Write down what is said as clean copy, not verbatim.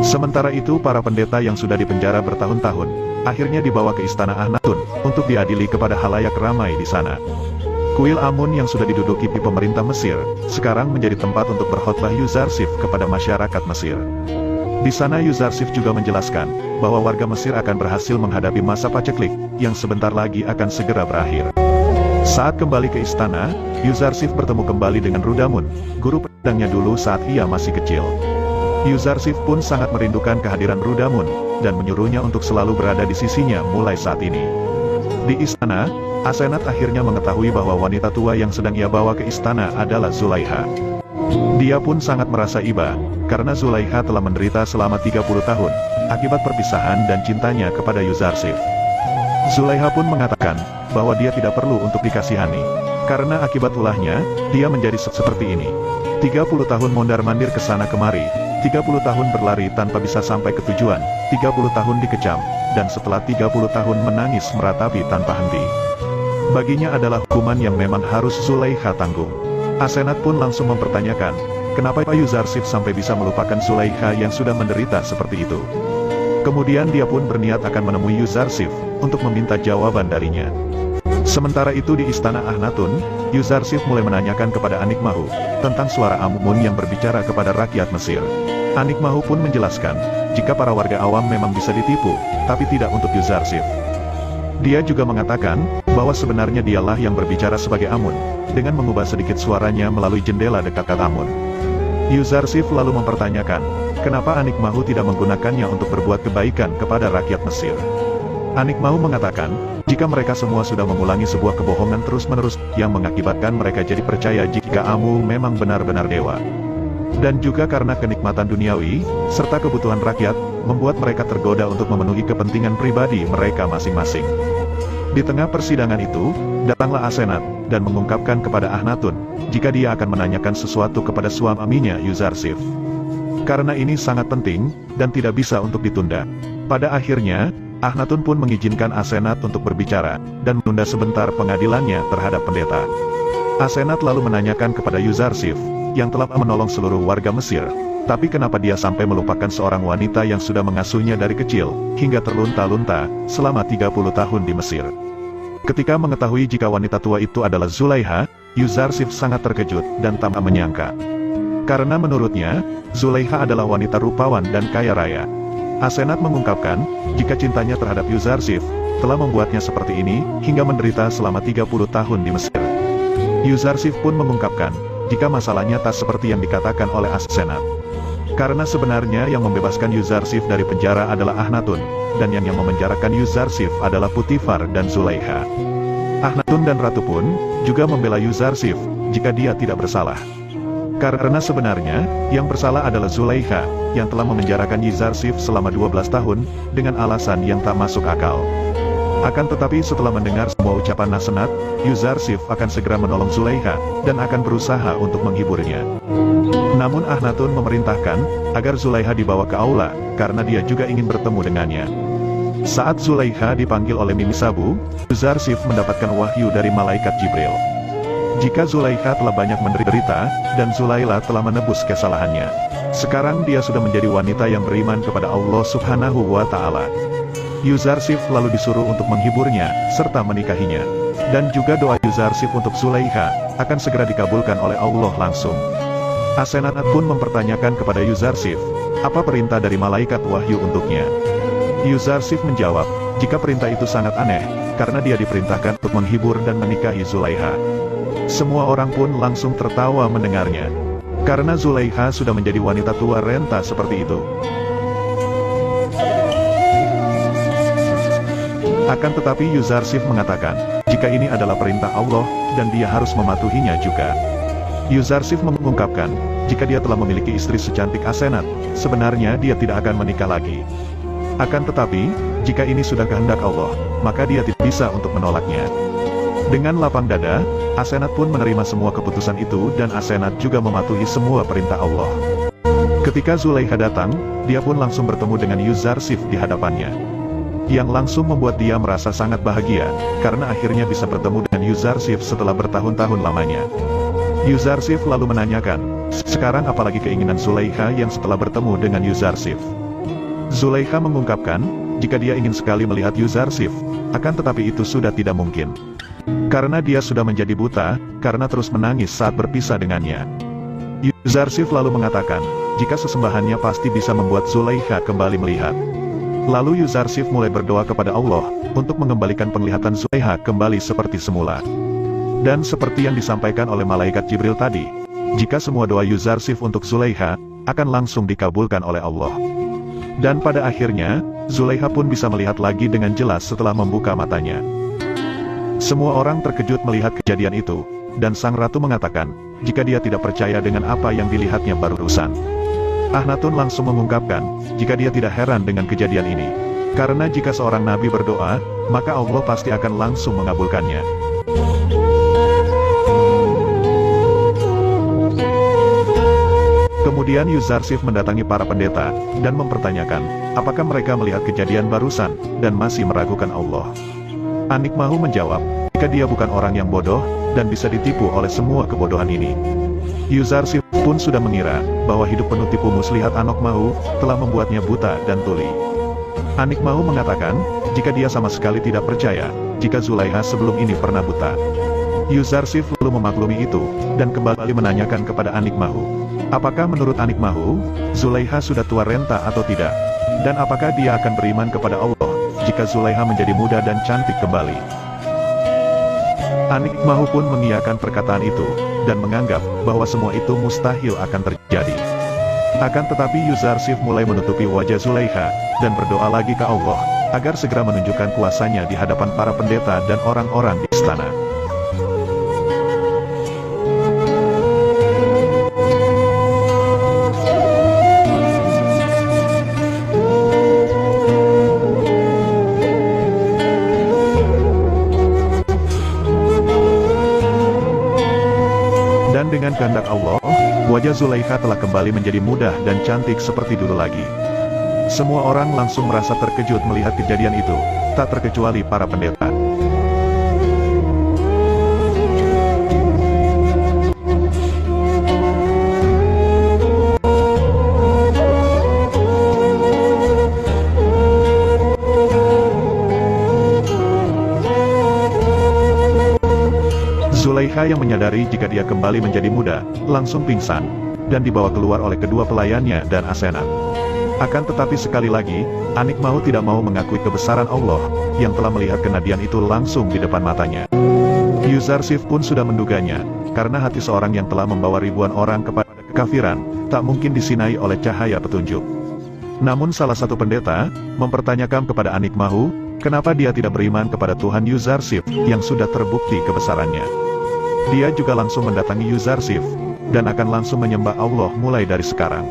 Sementara itu para pendeta yang sudah dipenjara bertahun-tahun, akhirnya dibawa ke istana Akhnatun, untuk diadili kepada halayak ramai di sana. Kuil Amun yang sudah diduduki pemerintah Mesir, sekarang menjadi tempat untuk berkhotbah Yuzarsif kepada masyarakat Mesir. Di sana Yuzarsif juga menjelaskan, bahwa warga Mesir akan berhasil menghadapi masa paceklik, yang sebentar lagi akan segera berakhir. Saat kembali ke istana, Yuzarsif bertemu kembali dengan Rudamun, guru pedangnya dulu saat ia masih kecil. Yuzarsif pun sangat merindukan kehadiran Rudamun, dan menyuruhnya untuk selalu berada di sisinya mulai saat ini. Di istana, Asenat akhirnya mengetahui bahwa wanita tua yang sedang ia bawa ke istana adalah Zulaiha. Dia pun sangat merasa iba, karena Zulaiha telah menderita selama 30 tahun, akibat perpisahan dan cintanya kepada Yuzarsif. Zulaiha pun mengatakan, bahwa dia tidak perlu untuk dikasihani, karena akibat ulahnya, dia menjadi seperti ini. 30 tahun mondar-mandir ke sana kemari, 30 tahun berlari tanpa bisa sampai ke tujuan, 30 tahun dikecam, dan setelah 30 tahun menangis meratapi tanpa henti. Baginya adalah hukuman yang memang harus Zulaiha tanggung. Asenat pun langsung mempertanyakan, kenapa Pak Yuzarsif sampai bisa melupakan Zulaiha yang sudah menderita seperti itu. Kemudian dia pun berniat akan menemui Yuzarsif, untuk meminta jawaban darinya. Sementara itu di istana Akhnatun, Yuzarsif mulai menanyakan kepada Anikmahu, tentang suara Amun yang berbicara kepada rakyat Mesir. Anikmahu pun menjelaskan, jika para warga awam memang bisa ditipu, tapi tidak untuk Yuzarsif. Dia juga mengatakan, bahwa sebenarnya dialah yang berbicara sebagai Amun, dengan mengubah sedikit suaranya melalui jendela dekat Amun. Yuzarsif lalu mempertanyakan, kenapa Anikmahu tidak menggunakannya untuk berbuat kebaikan kepada rakyat Mesir. Anikmahu mengatakan, jika mereka semua sudah mengulangi sebuah kebohongan terus-menerus, yang mengakibatkan mereka jadi percaya jika Amun memang benar-benar dewa. Dan juga karena kenikmatan duniawi, serta kebutuhan rakyat, membuat mereka tergoda untuk memenuhi kepentingan pribadi mereka masing-masing. Di tengah persidangan itu, datanglah Asenat, dan mengungkapkan kepada Akhnatun, jika dia akan menanyakan sesuatu kepada suaminya Yuzarsif. Karena ini sangat penting, dan tidak bisa untuk ditunda. Pada akhirnya, Akhnatun pun mengizinkan Asenat untuk berbicara, dan menunda sebentar pengadilannya terhadap pendeta. Asenat lalu menanyakan kepada Yuzarsif, yang telah menolong seluruh warga Mesir, tapi kenapa dia sampai melupakan seorang wanita yang sudah mengasuhnya dari kecil, hingga terlunta-lunta, selama 30 tahun di Mesir. Ketika mengetahui jika wanita tua itu adalah Zulaiha, Yuzarsif sangat terkejut, dan tak menyangka. Karena menurutnya, Zulaiha adalah wanita rupawan dan kaya raya. Asenat mengungkapkan, jika cintanya terhadap Yuzarsif, telah membuatnya seperti ini, hingga menderita selama 30 tahun di Mesir. Yuzarsif pun mengungkapkan, jika masalahnya tak seperti yang dikatakan oleh Asenat. Karena sebenarnya yang membebaskan Yuzarsif dari penjara adalah Akhnatun, dan yang memenjarakan Yuzarsif adalah Putifar dan Zulaiha. Akhnatun dan Ratu pun, juga membela Yuzarsif, jika dia tidak bersalah. Karena sebenarnya, yang bersalah adalah Zulaiha, yang telah memenjarakan Yuzarsif selama 12 tahun, dengan alasan yang tak masuk akal. Akan tetapi setelah mendengar semua ucapan Asenat, Yuzarsif akan segera menolong Zulaiha, dan akan berusaha untuk menghiburnya. Namun Akhnatun memerintahkan, agar Zulaiha dibawa ke aula, karena dia juga ingin bertemu dengannya. Saat Zulaiha dipanggil oleh Mimi Sabu, Yuzarsif mendapatkan wahyu dari malaikat Jibril. Jika Zulaiha telah banyak menderita, dan Zulaila telah menebus kesalahannya. Sekarang dia sudah menjadi wanita yang beriman kepada Allah Subhanahu wa Ta'ala. Yuzarsif lalu disuruh untuk menghiburnya, serta menikahinya. Dan juga doa Yuzarsif untuk Zulaiha, akan segera dikabulkan oleh Allah langsung. Asenat pun mempertanyakan kepada Yuzarsif, apa perintah dari malaikat wahyu untuknya. Yuzarsif menjawab, jika perintah itu sangat aneh, karena dia diperintahkan untuk menghibur dan menikahi Zulaiha. Semua orang pun langsung tertawa mendengarnya. Karena Zulaiha sudah menjadi wanita tua renta seperti itu. Akan tetapi Yuzarsif mengatakan, jika ini adalah perintah Allah, dan dia harus mematuhinya juga. Yuzarsif mengungkapkan, jika dia telah memiliki istri secantik Asenat, sebenarnya dia tidak akan menikah lagi. Akan tetapi, jika ini sudah kehendak Allah, maka dia tidak bisa untuk menolaknya. Dengan lapang dada, Asenat pun menerima semua keputusan itu dan Asenat juga mematuhi semua perintah Allah. Ketika Zulaiha datang, dia pun langsung bertemu dengan Yuzarsif di hadapannya. Yang langsung membuat dia merasa sangat bahagia, karena akhirnya bisa bertemu dengan Yuzarsif setelah bertahun-tahun lamanya. Yuzarsif lalu menanyakan, sekarang apalagi keinginan Zulaiha yang setelah bertemu dengan Yuzarsif. Zulaikha mengungkapkan, jika dia ingin sekali melihat Yuzarsif, akan tetapi itu sudah tidak mungkin. Karena dia sudah menjadi buta, karena terus menangis saat berpisah dengannya. Yuzarsif lalu mengatakan, jika sesembahannya pasti bisa membuat Zulaikha kembali melihat. Lalu Yuzarsif mulai berdoa kepada Allah, untuk mengembalikan penglihatan Zulaikha kembali seperti semula. Dan seperti yang disampaikan oleh malaikat Jibril tadi, jika semua doa Yuzarsif untuk Zulaikha, akan langsung dikabulkan oleh Allah. Dan pada akhirnya, Zulaikha pun bisa melihat lagi dengan jelas setelah membuka matanya. Semua orang terkejut melihat kejadian itu, dan sang ratu mengatakan, jika dia tidak percaya dengan apa yang dilihatnya barusan. Akhnatun langsung mengungkapkan, jika dia tidak heran dengan kejadian ini. Karena jika seorang nabi berdoa, maka Allah pasti akan langsung mengabulkannya. Kemudian Yuzarsif mendatangi para pendeta, dan mempertanyakan, apakah mereka melihat kejadian barusan, dan masih meragukan Allah. Anikmahu menjawab, jika dia bukan orang yang bodoh, dan bisa ditipu oleh semua kebodohan ini. Yuzarsif pun sudah mengira, bahwa hidup penuh tipu muslihat Anikmahu, telah membuatnya buta dan tuli. Anikmahu mengatakan, jika dia sama sekali tidak percaya, jika Zulaikha sebelum ini pernah buta. Yuzarsif lalu memaklumi itu, dan kembali menanyakan kepada Anikmahu. Apakah menurut Anikmahu, Zulaikha sudah tua renta atau tidak? Dan apakah dia akan beriman kepada Allah, jika Zulaikha menjadi muda dan cantik kembali? Anikmahu pun mengiyakan perkataan itu, dan menganggap, bahwa semua itu mustahil akan terjadi. Akan tetapi Yuzarsif mulai menutupi wajah Zulaikha, dan berdoa lagi ke Allah, agar segera menunjukkan kuasanya di hadapan para pendeta dan orang-orang di istana. Dan dengan kehendak Allah, wajah Zulaikha telah kembali menjadi mudah dan cantik seperti dulu lagi. Semua orang langsung merasa terkejut melihat kejadian itu, tak terkecuali para pendeta. Zulaikha yang menyadari jika dia kembali menjadi muda, langsung pingsan, dan dibawa keluar oleh kedua pelayannya dan Asenat. Akan tetapi sekali lagi, Anikmahu tidak mau mengakui kebesaran Allah, yang telah melihat kenadian itu langsung di depan matanya. Yuzarsif pun sudah menduganya, karena hati seorang yang telah membawa ribuan orang kepada kekafiran, tak mungkin disinai oleh cahaya petunjuk. Namun salah satu pendeta, mempertanyakan kepada Anikmahu, kenapa dia tidak beriman kepada Tuhan Yuzarsif, yang sudah terbukti kebesarannya. Dia juga langsung mendatangi Yuzarsif, dan akan langsung menyembah Allah mulai dari sekarang.